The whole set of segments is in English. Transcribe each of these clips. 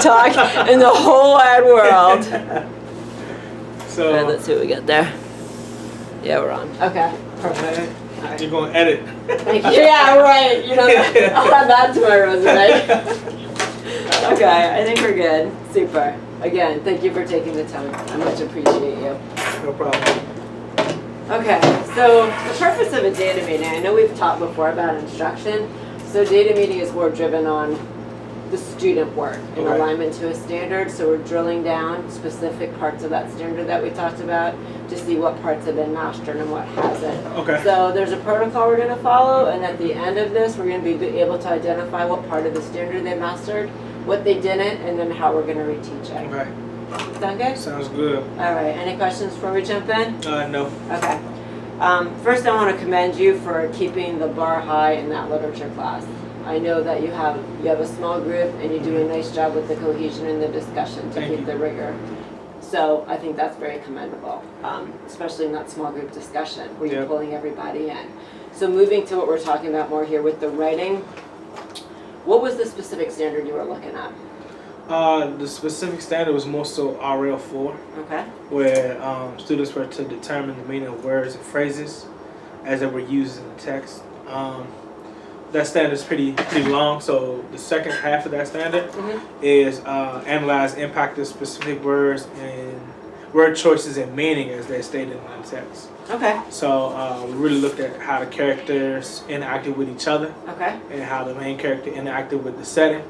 talk in the whole wide world. So All right, let's see what we got there. Yeah, we're on. Okay, perfect. you're gonna edit. Thank you. Yeah, right. You know, I'll add that to my resume. Okay, I think we're good. Super. Again, thank you for taking the time. I much appreciate you. No problem. Okay, so the purpose of a data meeting, I know we've talked before about instruction. So data meeting is more driven on the student work in Okay. alignment to a standard. So we're drilling down specific parts of that standard that we talked about to see what parts have been mastered and what hasn't. Okay. So there's a protocol we're going to follow, and at the end of this, we're going to be able to identify what part of the standard they mastered, what they didn't, and then how we're going to reteach it. Okay. Sound good? Sounds good. All right. Any questions before we jump in? No. Okay. First, I want to commend you for keeping the bar high in that literature class. I know that you have a small group and you do a nice job with the cohesion and the discussion to Thank keep you. the rigor. So I think that's very commendable, especially in that small group discussion where you're Yep. pulling everybody in. So moving to what we're talking about more here with the writing, what was the specific standard you were looking at? The specific standard was more so RL4, Okay. where students were to determine the meaning of words and phrases as they were used in the text. That standard is pretty long, so the second half of that standard is analyze impact of specific words and word choices and meaning as they're stated in the text. Okay. So we really looked at how the characters interacted with each other Okay. and how the main character interacted with the setting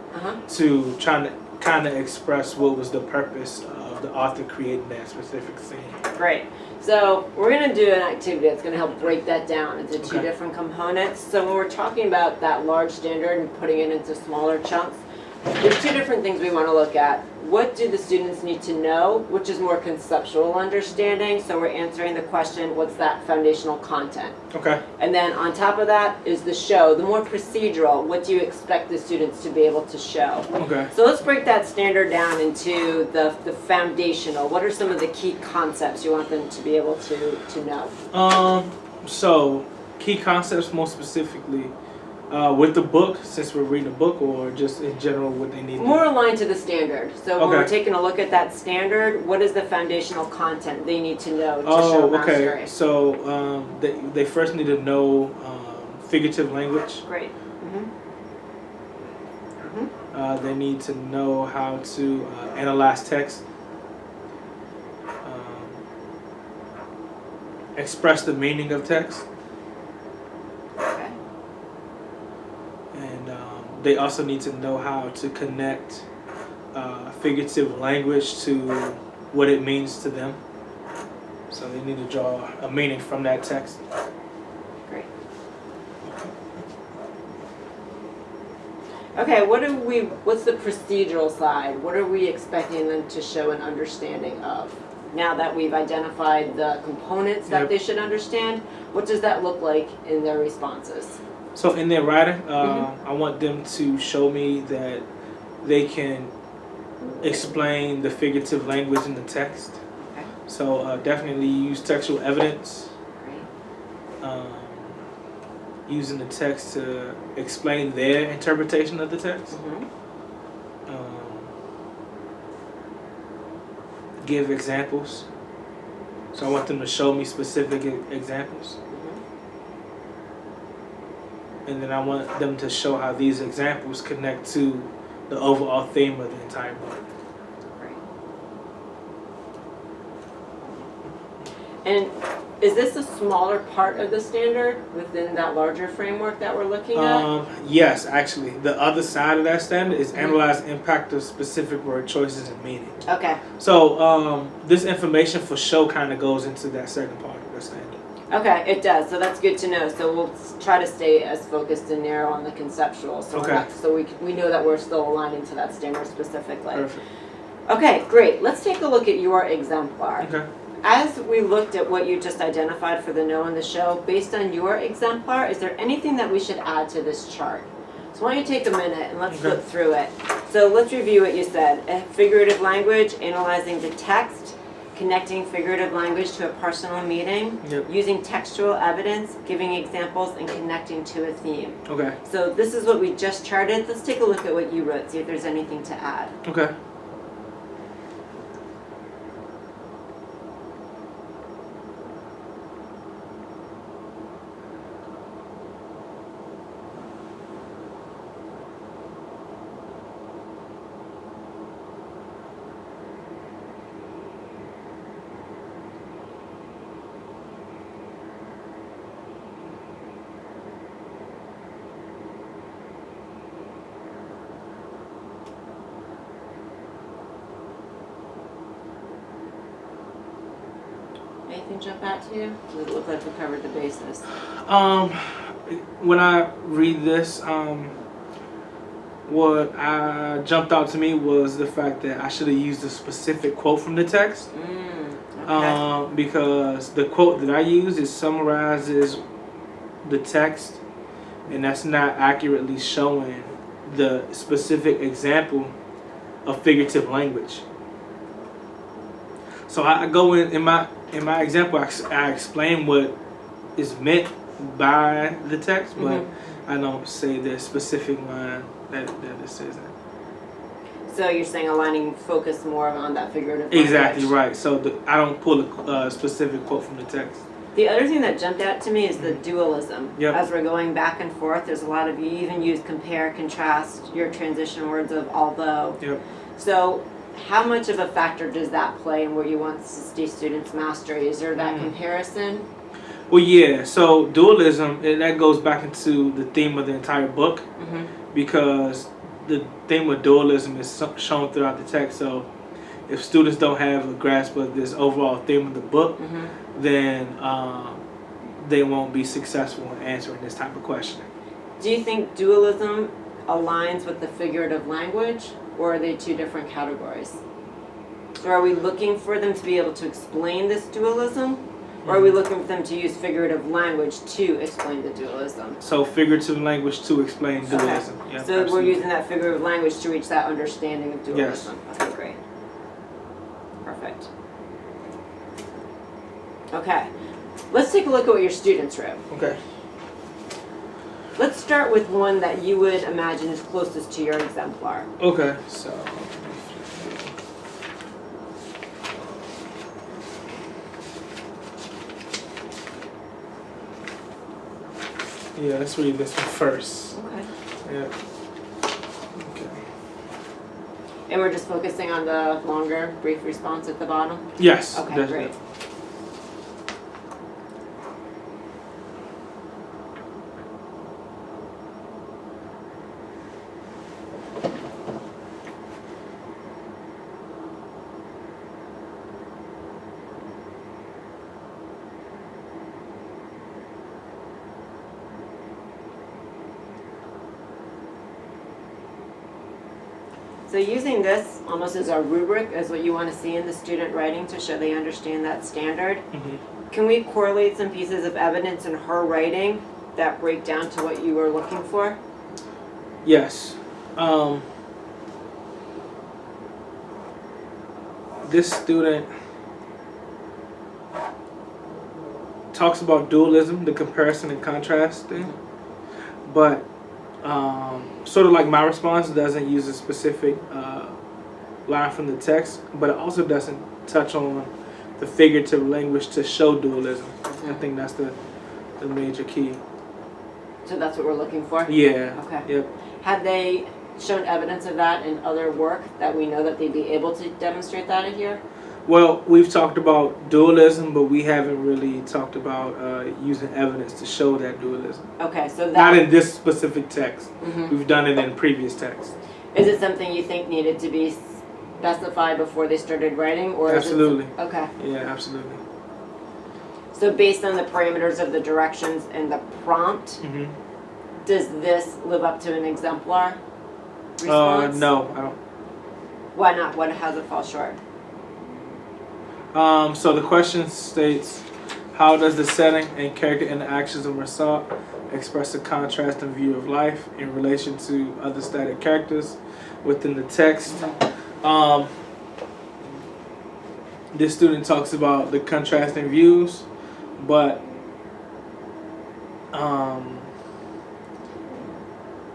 to trying to kind of express what was the purpose of the author creating that specific scene. Great. So we're going to do an activity that's going to help break that down into two Okay. different components. So when we're talking about that large standard and putting it into smaller chunks, there's two different things we want to look at. What do the students need to know, which is more conceptual understanding. So we're answering the question, what's that foundational content? Okay. And then on top of that is the show, the more procedural, what do you expect the students to be able to show? Okay. So let's break that standard down into the foundational. What are some of the key concepts you want them to be able to know? So key concepts more specifically with the book, since we're reading a book, or just in general what they need. More aligned to the standard. So when we're Okay. taking a look at that standard, what is the foundational content they need to know to show mastery? Okay. So they first need to know figurative language. Great. They need to know how to analyze text, express the meaning of text, Okay. and they also need to know how to connect figurative language to what it means to them. So they need to draw a meaning from that text. Great. Okay, what's the procedural side? What are we expecting them to show an understanding of? Now that we've identified the components that Yep. they should understand, what does that look like in their responses? So in their writing, I want them to show me that they can explain the figurative language in the text. Okay. So definitely use textual evidence, Great. using the text to explain their interpretation of the text. Give examples. So I want them to show me specific examples. And then I want them to show how these examples connect to the overall theme of the entire book. Great. And is this a smaller part of the standard within that larger framework that we're looking at? Yes, actually. The other side of that standard is analyze impact of specific word choices and meaning. Okay. So this information for show kind of goes into that second part of the standard. Okay, it does. So that's good to know. So we'll try to stay as focused and narrow on the conceptual. So Okay. we know that we're still aligning to that standard specifically. Perfect. Okay, great. Let's take a look at your exemplar. Okay. As we looked at what you just identified for the know and the show, based on your exemplar, is there anything that we should add to this chart? So why don't you take a minute and let's flip through it. So let's review what you said. Figurative language, analyzing the text, connecting figurative language to a personal meaning, Yep. using textual evidence, giving examples, and connecting to a theme. Okay. So this is what we just charted. Let's take a look at what you wrote, see if there's anything to add. Okay. Anything jump out to you? Does it look like we covered the bases? When I read this, what jumped out to me was the fact that I should have used a specific quote from the text. Okay. Because the quote that I use is summarizes the text, and that's not accurately showing the specific example of figurative language. So I go in my example, I explain what is meant by the text, but I don't say the specific line that it says that. So you're saying aligning focus more on that figurative language. Exactly right. So I don't pull a specific quote from the text. The other thing that jumped out to me is the dualism. Yep. As we're going back and forth, there's a lot of, you even use compare, contrast, your transition words of although. Yep. So how much of a factor does that play in where you want to see students' mastery? Is there that comparison? Well, yeah. So dualism, that goes back into the theme of the entire book, because the theme of dualism is shown throughout the text. So if students don't have a grasp of this overall theme of the book, then they won't be successful in answering this type of question. Do you think dualism aligns with the figurative language, or are they two different categories? So are we looking for them to be able to explain this dualism, or are we looking for them to use figurative language to explain the dualism? So figurative language to explain dualism. Okay. Yeah, So absolutely. we're using that figurative language to reach that understanding of dualism. Yes. Okay, great. Perfect. Okay, let's take a look at what your students wrote. Okay. Let's start with one that you would imagine is closest to your exemplar. Okay. So. Yeah, let's read this one first. Okay. Yeah. Okay. And we're just focusing on the longer, brief response at the bottom? Yes. Okay, that's great. it. So using this almost as a rubric as what you want to see in the student writing to show they understand that standard, can we correlate some pieces of evidence in her writing that break down to what you were looking for? Yes. This student talks about dualism, the comparison and contrast thing, but sort of like my response, doesn't use a specific line from the text, but it also doesn't touch on the figurative language to show dualism. I think that's the major key. So that's what we're looking for? Yeah. Okay. Yep. Have they shown evidence of that in other work that we know that they'd be able to demonstrate that in here? Well, we've talked about dualism, but we haven't really talked about using evidence to show that dualism. Okay, so that... Not in this specific text. Mhm. We've done it in previous texts. Is it something you think needed to be specified before they started writing? Or Absolutely. Is it... Okay. Yeah, absolutely. So based on the parameters of the directions and the prompt, does this live up to an exemplar response? No, I don't. Why not? What has it fall short? So the question states, how does the setting and character interactions of Marsat express a contrast and view of life in relation to other static characters within the text? this student talks about the contrasting views, but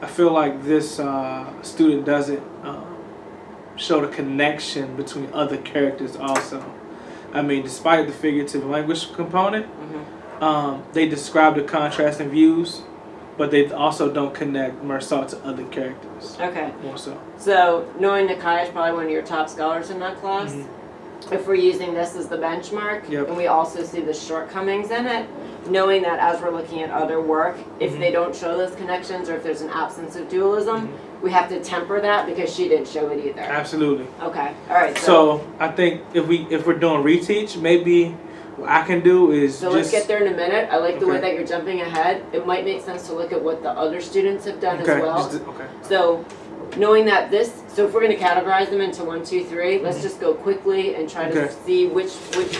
I feel like this student doesn't show the connection between other characters also. I mean, despite the figurative language component, they describe the contrasting views, but they also don't connect Mersat to other characters. Okay. More so. So knowing Nakai is probably one of your top scholars in that class, if we're using this as the benchmark, Yep. and we also see the shortcomings in it, knowing that as we're looking at other work, if they don't show those connections or if there's an absence of dualism, we have to temper that because she didn't show it either. Absolutely. Okay. All right. So I think if we're doing reteach, maybe what I can do is So just let's get there in a minute. I like the way Okay. that you're jumping ahead. It might make sense to look at what the other students have done okay. as well. Okay. So knowing that so if we're going to categorize them into 1, 2, 3, let's just go quickly and try to Okay. see which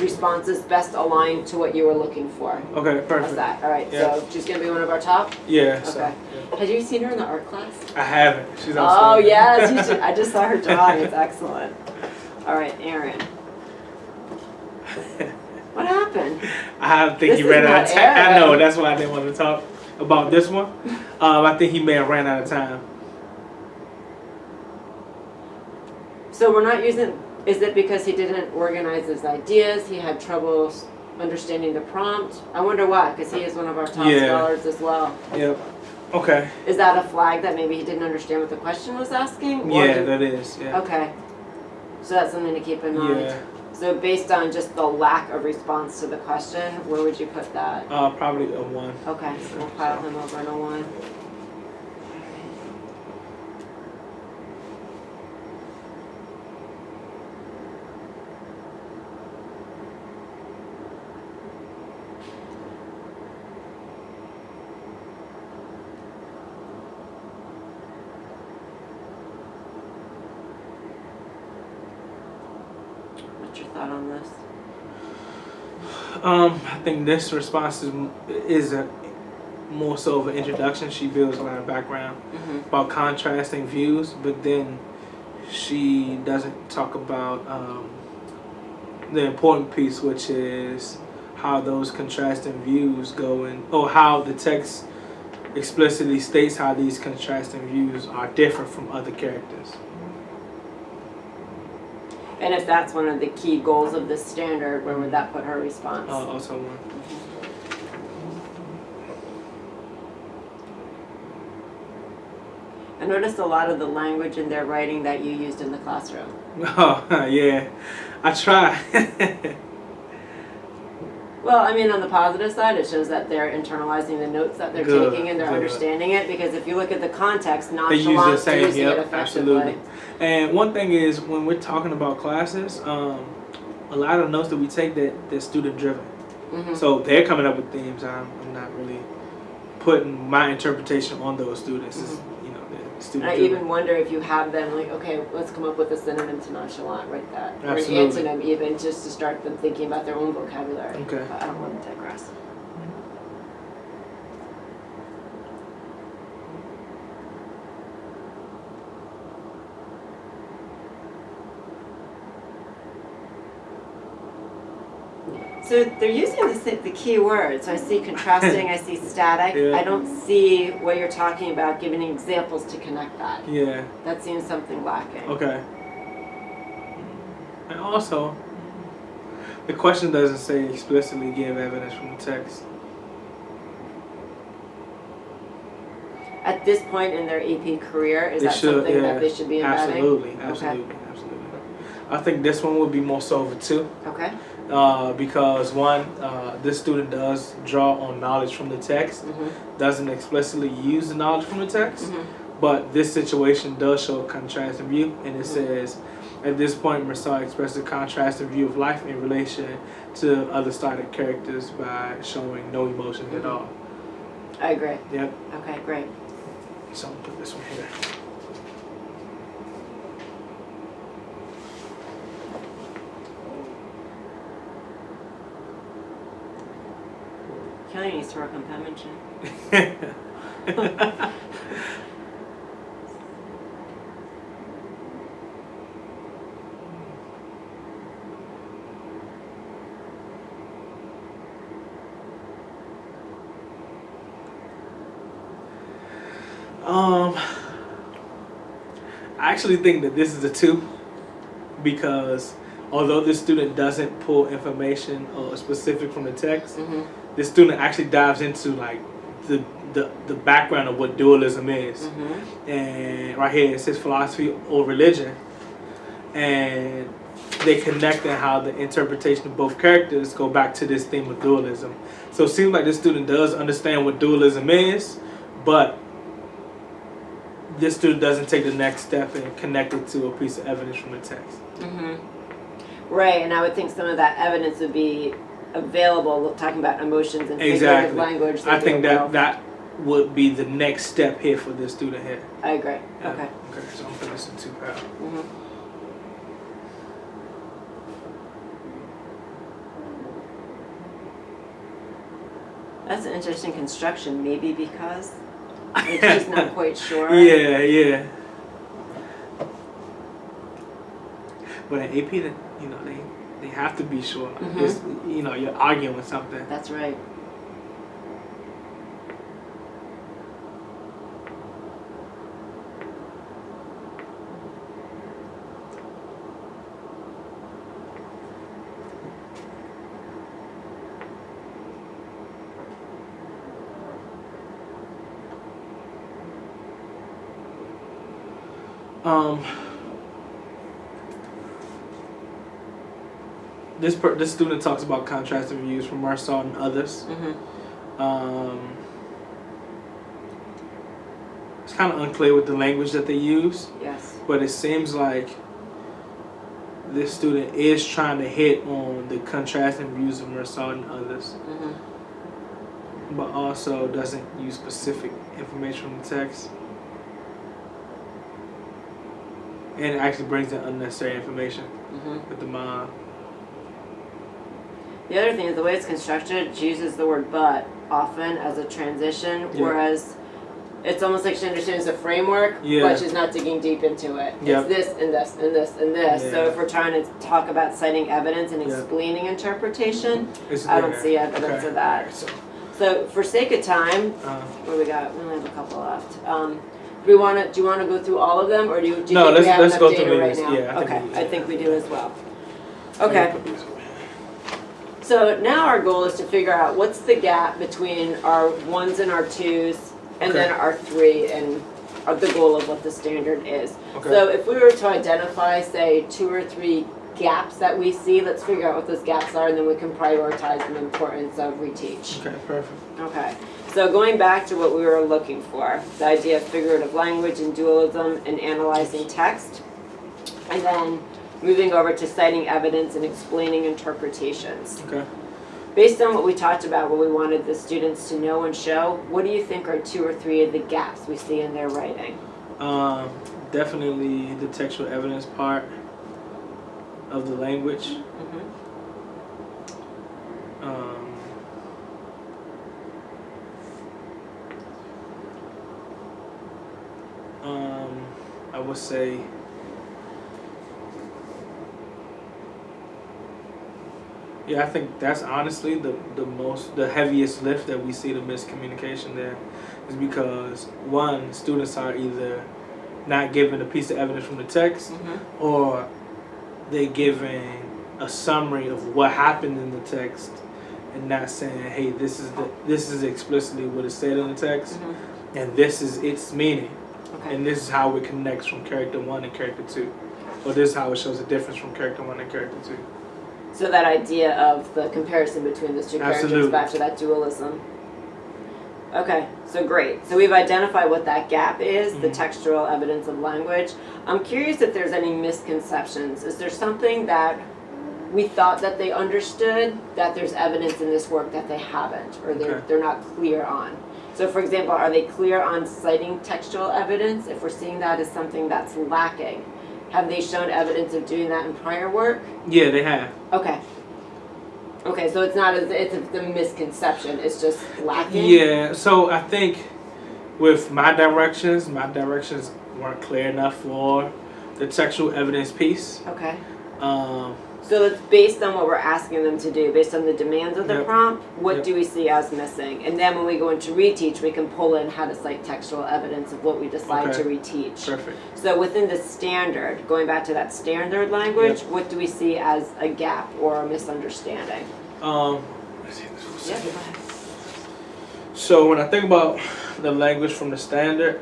responses best align to what you were looking for. Okay. How's Perfect. that? All right. Yeah. So she's going to be one of our top. Yeah. So, Okay. yeah. Have you seen her in the art class? I haven't. She's Oh outstanding. yes, you should. I just saw her drawing. It's excellent. All right, Aaron. What happened? I think This he is ran out not of time. I Aaron. know, that's why I didn't want to talk about this one. I think he may have ran out of time. So we're not using. Is it because he didn't organize his ideas? He had trouble understanding the prompt. I wonder why, because he is one of our top Yeah. scholars as well. Yep. Okay. Is that a flag that maybe he didn't understand what the question was asking? Or Yeah, that is. Yeah. Okay. So that's something to keep in mind. Yeah. So based on just the lack of response to the question, where would you put that? Probably a 1. Okay, so we'll pile him over in a 1. What's your thought on this? I think this response is a more so of an introduction. She builds a lot of background about contrasting views, but then she doesn't talk about the important piece, which is how those contrasting views go in, or how the text explicitly states how these contrasting views are different from other characters. And if that's one of the key goals of this standard, where would that put her response? Also 1. I noticed a lot of the language in their writing that you used in the classroom. Oh, yeah. I try. Well, I mean, on the positive side, it shows that they're internalizing the notes that they're Good, taking and they're good. understanding it, because if you look at the context, They use the nonchalant same, using it yep, effectively. absolutely. And one thing is, when we're talking about classes, a lot of notes that we take they're student driven. So they're coming up with themes. I'm not really putting my interpretation on those students. It's, the student I driven. even wonder if you have them like, okay, let's come up with a synonym to nonchalant, write that. Or an Absolutely. antonym even, just to start them thinking about their own vocabulary. Okay. But I don't want to digress. So they're using the key words. So I see contrasting, I see static. Yeah. I don't see what you're talking about, giving examples to connect that. Yeah. That seems something lacking. Okay. And also, the question doesn't say explicitly give evidence from the text. At this point in their AP career, is They that should, something yeah. that they should be embedding? Absolutely, Okay. absolutely. I think this one would be more so of a 2. Okay. Because one, this student does draw on knowledge from the text, doesn't explicitly use the knowledge from the text, but this situation does show a contrasting view, and it says, at this point, Mersat expresses a contrasting view of life in relation to other static characters by showing no emotions at all. I agree. Yep. Okay, great. So I'm gonna put this one here. Kelly needs to work on penmanship. I actually think that this is a 2 because although this student doesn't pull information or specific from the text, Mm-hmm. this student actually dives into like the background of what dualism is. Mm-hmm. And right here it says philosophy or religion, and they connect in how the interpretation of both characters go back to this theme of dualism. So it seems like this student does understand what dualism is, but this student doesn't take the next step and connect it to a piece of evidence from the text. Mm-hmm. Right, and I would think some of that evidence would be available, talking about emotions and figurative language. I think that would be the next step here for this student here. I agree. Yeah. Okay. Okay, so I'm putting this in 2 pounds. Mm-hmm. That's an interesting construction, maybe because it's just not quite sure. Yeah. But in AP, they have to be sure. Mhm. It's, you're arguing with something. That's right. This student talks about contrasting views from Marceau and others. Mm-hmm. It's kind of unclear with the language that they use, Yes. but it seems like this student is trying to hit on the contrasting views of Marceau and others, Mm-hmm. but also doesn't use specific information from the text. And it actually brings in unnecessary information Mm-hmm. with the mom. The other thing is the way it's constructed, she uses the word "but" often as a transition, Yeah. whereas it's almost like she understands the framework, Yeah. but she's not digging deep into it. Yep. It's this and this and this and this. So Yeah. if we're trying to talk about citing evidence and Yeah. explaining interpretation, It's I don't there. see evidence Okay. of that. Alright, so, So for sake of time, what do we got? We only have a couple left. Do you want to go through all of them, or do you think No, we have let's enough go data through right these. now? Yeah, I think we do as well. Okay. So now our goal is to figure out what's the gap between our 1s and our 2s, and Okay. then our 3 and the goal of what the standard is. Okay. So if we were to identify, say, 2 or 3 gaps that we see, let's figure out what those gaps are, and then we can prioritize the importance of reteach. Okay, perfect. Okay. So going back to what we were looking for, the idea of figurative language and dualism and analyzing text, and then moving over to citing evidence and explaining interpretations. Okay. Based on what we talked about, what we wanted the students to know and show, what do you think are 2 or 3 of the gaps we see in their writing? Definitely the textual evidence part of the language. Mm-hmm. I would say I think that's honestly the heaviest lift that we see the miscommunication there is because one, students are either not given a piece of evidence from the text Mm-hmm. or they're giving a summary of what happened in the text and not saying, hey, this is explicitly what is said in the text Mm-hmm. and this is its meaning. Okay. And this is how it connects from character 1 and character 2. Or this is how it shows a difference from character 1 and character 2. So that idea of the comparison between those two characters, Absolutely. back to that dualism. Okay, so great. So we've identified what that gap is, the Mhm. textual evidence of language. I'm curious if there's any misconceptions. Is there something that we thought that they understood that there's evidence in this work that they haven't, or Okay. they're not clear on? So for example, are they clear on citing textual evidence? If we're seeing that as something that's lacking, have they shown evidence of doing that in prior work? Yeah, they have. Okay. Okay, so it's not it's the misconception, it's just lacking? Yeah, so I think with my directions weren't clear enough for the textual evidence piece. Okay. So it's based on what we're asking them to do, based on the demands of the Yep. prompt, what Yep. do we see as missing? And then when we go into reteach, we can pull in how to cite textual evidence of what we decide Okay. to reteach. Perfect. So within the standard, going back to that standard language, what do we see as a gap or a misunderstanding? Let's see this for a Yeah, second. go ahead. So when I think about the language from the standard,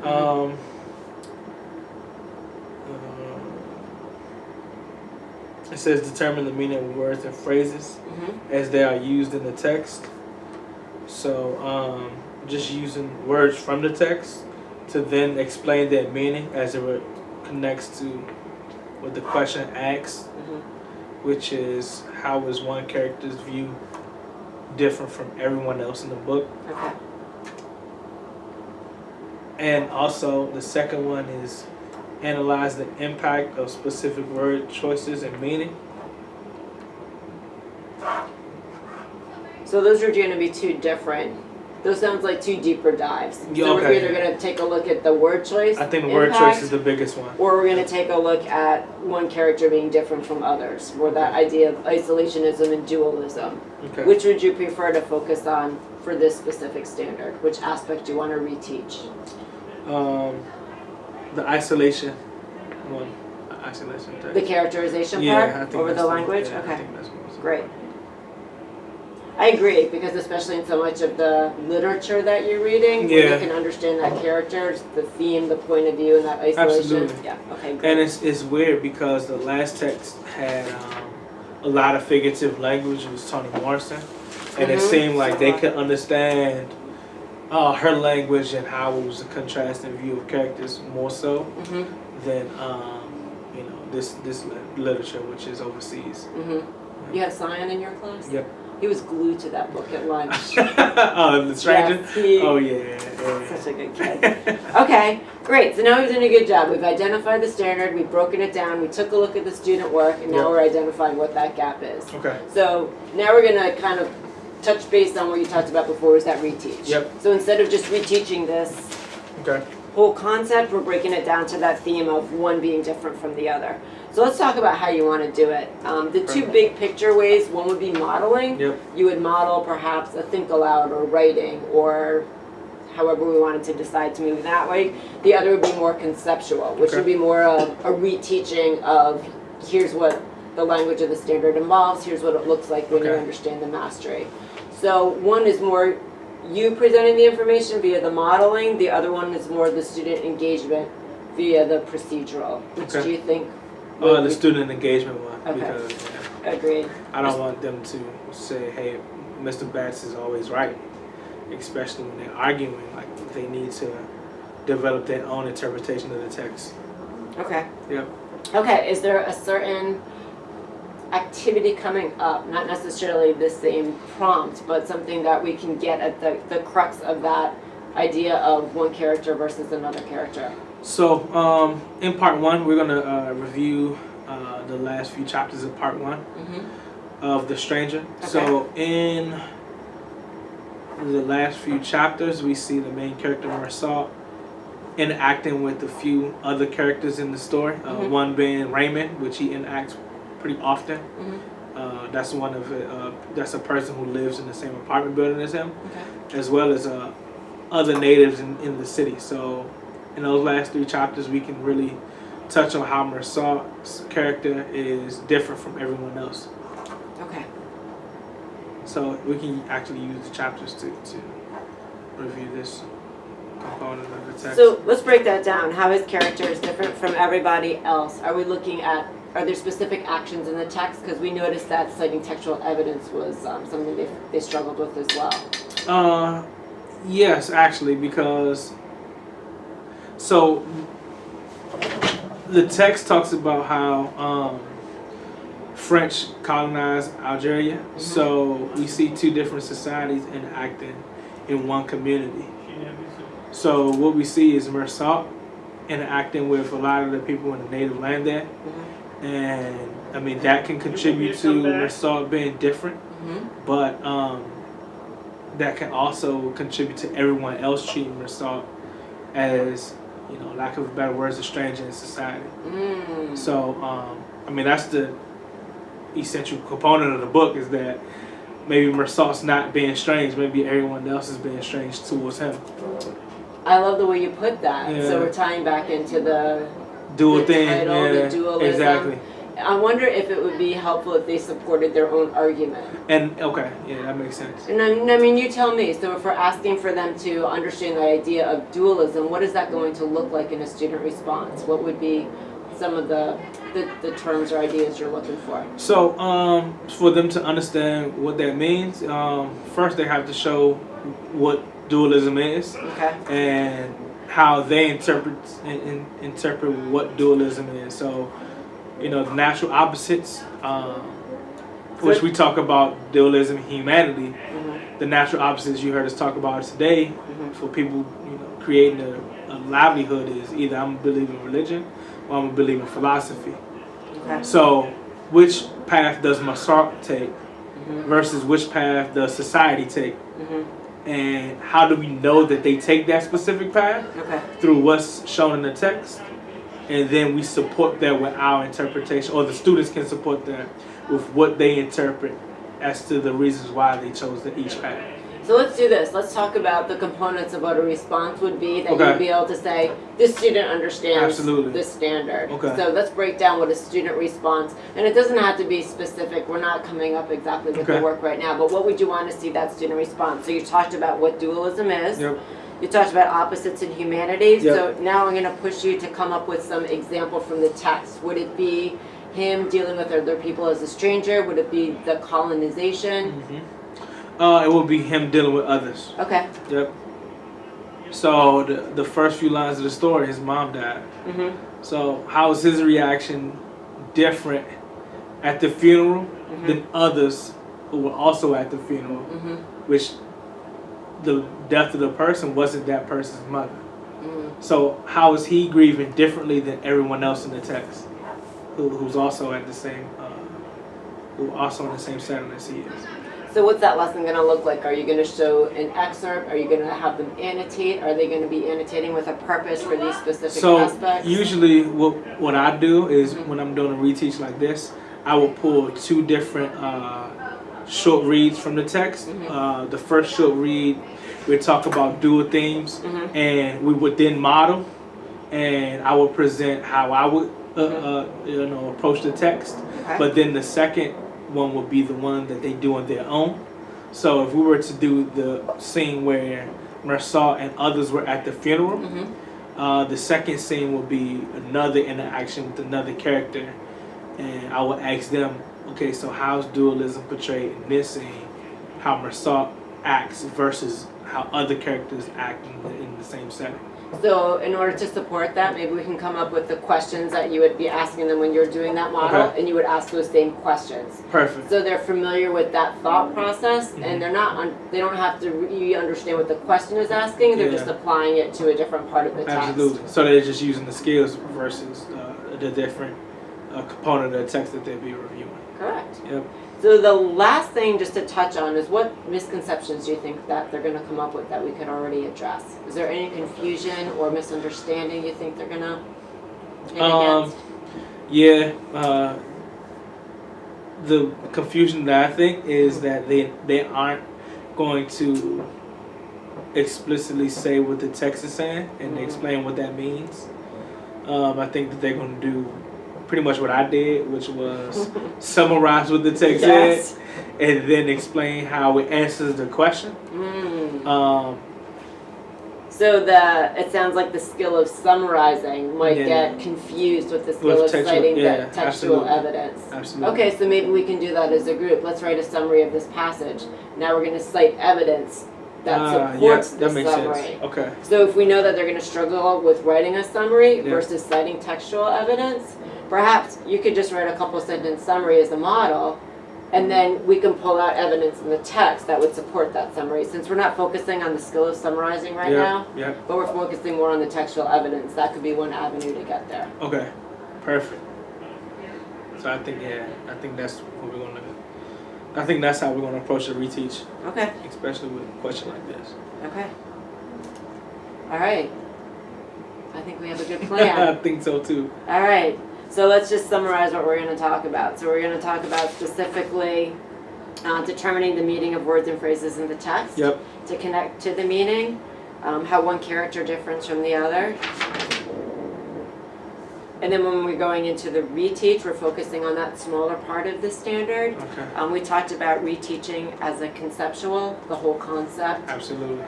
it says determine the meaning of words and phrases as they are used in the text. So just using words from the text to then explain their meaning as it connects to what the question asks, which is how is one character's view different from everyone else in the book. Okay. And also the second one is analyze the impact of specific word choices and meaning. So those are going to be two different. Those sounds like two deeper dives. Yeah, So we're okay. either going to take a look at the word choice. I think the word impact, choice is the biggest one. or we're going to take a look at one character being different from others, or that idea of isolationism and dualism. Okay. Which would you prefer to focus on for this specific standard? Which aspect do you want to reteach? The isolation one. The isolation text. The characterization Yeah, I part think over that's the language? yeah, I Okay, think that's most great. I agree, because especially in so much of the literature that you're reading, where Yeah. you can understand that character, the theme, the point of view, and that isolation. Absolutely. Yeah, okay, great. And it's weird because the last text had a lot of figurative language. It was Toni Morrison, and it Mhm. seemed like they could understand her language and how it was a contrasting view of characters more so Mhm, than this literature, which is overseas. mhm. You have Sion in your class? Yep. He was glued to that book at lunch. Oh, the stranger. Yes, he- Oh yeah. Such a good kid. Okay, great. So now we've done a good job. We've identified the standard, we've broken it down, we took a look at the student work, and now Yep. we're identifying what that gap is. Okay. So now we're gonna kind of touch base on what you talked about before, is that reteach. Yep. So instead of just reteaching this Okay. whole concept, we're breaking it down to that theme of one being different from the other. So let's talk about how you want to do it. The two Perfect. big picture ways, one would be modeling. Yep. You would model perhaps a think aloud or writing, or however we wanted to decide to move that way. The other would be more conceptual, which Okay. would be more of a reteaching of here's what the language of the standard involves, here's what it looks like when you Okay. understand the mastery. So one is more you presenting the information via the modeling, the other one is more the student engagement via the procedural. Which Okay. do you think? The student engagement one, Okay. because Agreed. I don't want them to say, "Hey, Mr. Batts is always right," especially when they're arguing. Like they need to develop their own interpretation of the text. Okay. Yep. Okay, is there a certain activity coming up, not necessarily the same prompt, but something that we can get at the crux of that idea of one character versus another character? So, in part one, we're gonna review the last few chapters of part one of The Stranger. Okay. So, in the last few chapters, we see the main character Marsault interacting with a few other characters in the story. Mhm. One being Raymond, which he interacts pretty often. Mhm. That's that's a person who lives in the same apartment building as him, Okay. as well as other natives in the city. So in those last three chapters, we can really touch on how Marsault's character is different from everyone else. Okay. So we can actually use the chapters to review this component of the text. So let's break that down. How his character is different from everybody else? Are we looking at, are there specific actions in the text? Because we noticed that citing textual evidence was something they struggled with as well. Yes, actually, because so the text talks about how French colonized Algeria. So we see two different societies interacting in one community. So what we see is Marsault interacting with a lot of the people in the native land there. And I mean that can contribute to Marsault being different, but that can also contribute to everyone else treating Marsault as, lack of better words, a stranger in society. So I mean that's the essential component of the book is that maybe Mersault's not being strange. Maybe everyone else is being strange towards him. I love the way you put that. Yeah. So we're tying back into the Dual the thing. title, Yeah. the dualism. Exactly. I wonder if it would be helpful if they supported their own argument. And okay, yeah, that makes sense. And I mean, you tell me. So if we're asking for them to understand the idea of dualism, what is that going to look like in a student response? What would be some of the terms or ideas you're looking for? So, for them to understand what that means, first they have to show what dualism is Okay. and how they interpret what dualism is. So, the natural opposites, which we talk about dualism in humanity. Mm-hmm. The natural opposites you heard us talk about today Mm-hmm. for people, creating a livelihood is either I'm a believer in religion or I'm a believer in philosophy. Okay. So, which path does Mersault take Mm-hmm. versus which path does society take? Mm-hmm. And how do we know that they take that specific path? Okay. Through what's shown in the text. And then we support that with our interpretation, or the students can support that with what they interpret as to the reasons why they chose each path. So let's do this. Let's talk about the components of what a response would be that Okay. you'd be able to say, this student understands Absolutely. this standard. Okay. So let's break down what a student response, and it doesn't have to be specific. We're not coming up exactly with the Okay. work right now, but what would you want to see that student response? So you talked about what dualism is. Yep. You talked about opposites in humanity. Yep. So now I'm going to push you to come up with some example from the text. Would it be him dealing with other people as a stranger? Would it be the colonization? It will be him dealing with others. Okay. Yep. So the first few lines of the story, his mom died. Mm-hmm. So how is his reaction different at the funeral than others who were also at the funeral, Mm-hmm. which the death of the person wasn't that person's mother. Mm-hmm. So how is he grieving differently than everyone else in the text, who's also at the same, who also in the same setting as he is? So what's that lesson going to look like? Are you going to show an excerpt? Are you going to have them annotate? Are they going to be annotating with a purpose for these specific So aspects? usually what I do is when I'm doing a reteach like this, I will pull two different short reads from the text. The first short read, we talk about dual themes, and we would then model, and I would present how I would approach the text. Okay. But then the second one would be the one that they do on their own. So if we were to do the scene where Mersault and others were at the funeral, the second scene would be another interaction with another character, and I would ask them, okay, so how's dualism portrayed in this scene? How Mersault acts versus how other characters act in the same setting. So in order to support that, maybe we can come up with the questions that you would be asking them when you're doing that model, Okay. and you would ask those same questions. Perfect. So they're familiar with that thought process, and they're not. They don't have to really understand what the question is asking. They're Yeah. just applying it to a different part of the text. Absolutely. So they're just using the skills versus the different component of the text that they'll be reviewing. Correct. Yep. So the last thing just to touch on is what misconceptions do you think that they're going to come up with that we could already address? Is there any confusion or misunderstanding you think they're going to hit against? Yeah. The confusion that I think is that they aren't going to explicitly say what the text is saying and explain what that means. I think that they're going to do pretty much what I did, which was summarize what the text Yes. said and then explain how it answers the question. So it sounds like the skill of summarizing might Yeah. get confused with the skill of textual- citing yeah, the textual absolutely. evidence. Absolutely. Okay, so maybe we can do that as a group. Let's write a summary of this passage. Now we're going to cite evidence that supports that the makes summary. sense. Okay. So if we know that they're going to struggle with writing a summary Yeah. versus citing textual evidence, perhaps you could just write a couple sentence summary as a model, and then we can pull out evidence in the text that would support that summary. Since we're not focusing on the skill of summarizing right now, Yeah. but we're focusing more on the textual evidence, that could be one avenue to get there. Okay. Perfect. So I think that's what we're gonna. I think that's how we're gonna approach the reteach, Okay. especially with a question like this. Okay. All right. I think we have a good I plan. think so too. All right. So let's just summarize what we're going to talk about. So we're going to talk about specifically determining the meaning of words and phrases in the text. Yep. To connect to the meaning, how one character differs from the other. And then when we're going into the reteach, we're focusing on that smaller part of the standard. Okay. We talked about reteaching as a conceptual, the whole concept. Absolutely.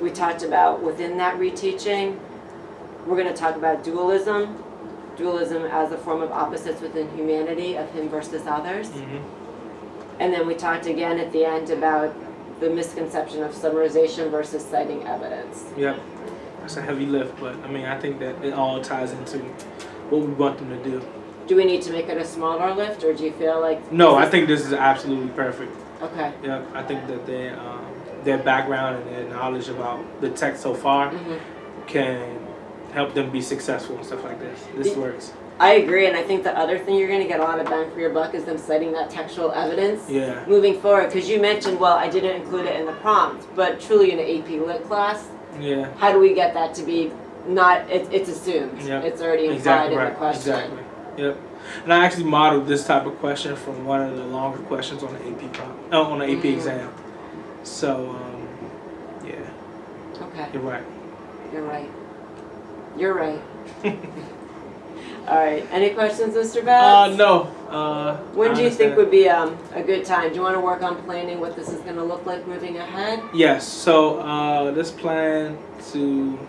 We talked about within that reteaching, we're going to talk about dualism. Dualism as a form of opposites within humanity, of him versus others. Mm-hmm. And then we talked again at the end about the misconception of summarization versus citing evidence. Yep. That's a heavy lift, but I mean, I think that it all ties into what we want them to do. Do we need to make it a smaller lift, or do you feel like... No, I think this is absolutely perfect. Okay. Yep. I think that their background and their knowledge about the text so far can help them be successful and stuff like this. This works. I agree, and I think the other thing you're going to get a lot of bang for your buck is them citing that textual evidence Yeah. moving forward. Because you mentioned, well, I didn't include it in the prompt, but truly in an AP Lit class, Yeah. how do we get that to be not, it's assumed. Yep. It's already implied Exactly in right. the question. Exactly. Yep. And I actually modeled this type of question from one of the longer questions on the AP prompt, on the AP exam. So, yeah, Okay, you're right. you're right. You're right. All right, any questions, Mr. Bass? No. When I do you think understand. would be a good time? Do you want to work on planning what this is going to look like moving ahead? Yes. So let's plan to,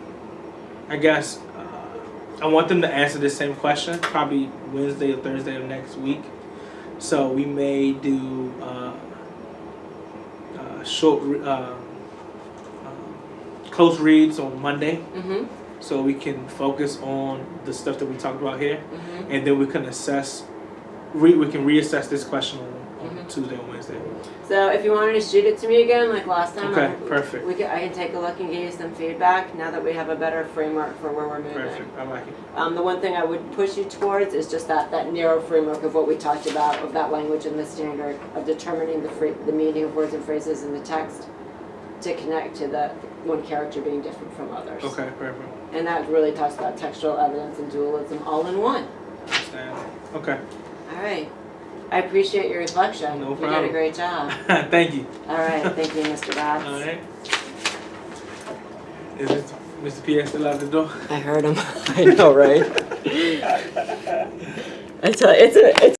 I guess, I want them to answer this same question probably Wednesday or Thursday of next week. So we may do short, close reads on Monday. Mm-hmm. So we can focus on the stuff that we talked about here, Mm-hmm. and then we can assess. We can reassess this question on Tuesday and Wednesday. So if you wanted to shoot it to me again, like last time, Okay, perfect. I can take a look and give you some feedback now that we have a better framework for where we're moving. Perfect. I like it. The one thing I would push you towards is just that narrow framework of what we talked about, of that language in the standard, of determining the meaning of words and phrases in the text to connect to the one character being different from others. Okay, perfect. And that really talks about textual evidence and dualism all in one. Understand. Okay. All right. I appreciate your reflection. No You did problem. a great job. Thank you. All right. Thank you, Mr. Batts. All right. Is this Mr. P.S. still out the door? I heard him. I know, right? I tell you, it's